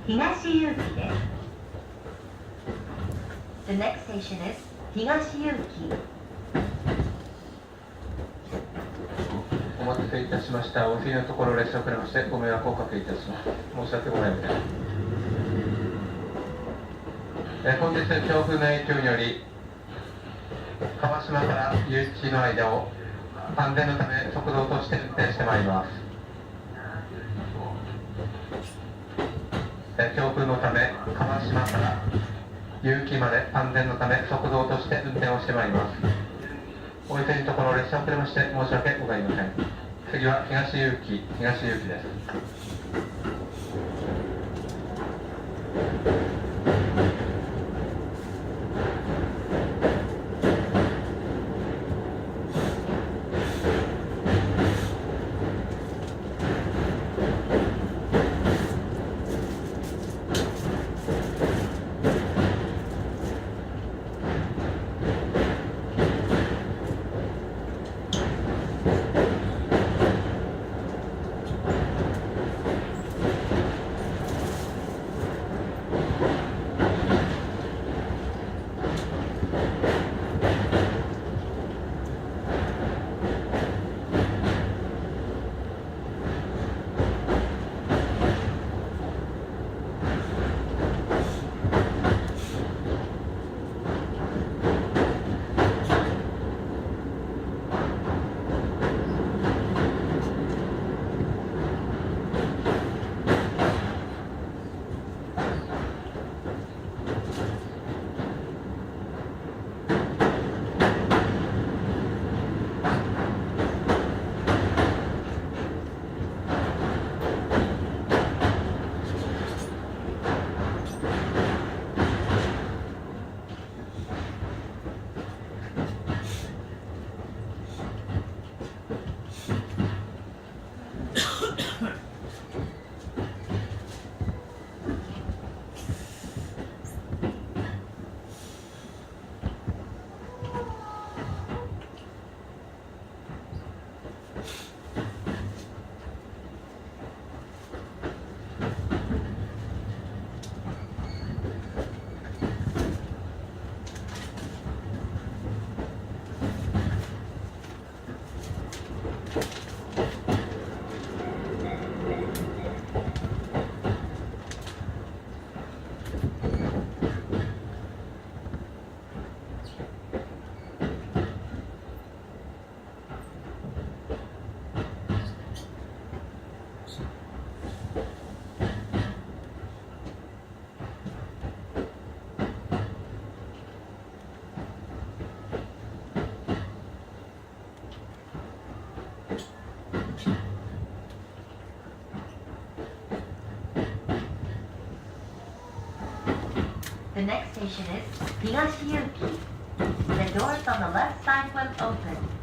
東結城です。The next station is 東結城。お待たせいたしました。お次のところ列車遅れましてご迷惑をおかけいたします。申し訳ございません。本日強風の影響により川島から結城の間を安全のため速度を落として運転してまいります。強風のため川島から結城まで安全のため速度を落として運転をしてまいります。お急ぎのところ列車遅れまして申し訳ございません。次は東結城です。The next station is 東結城。The doors on the left side will open.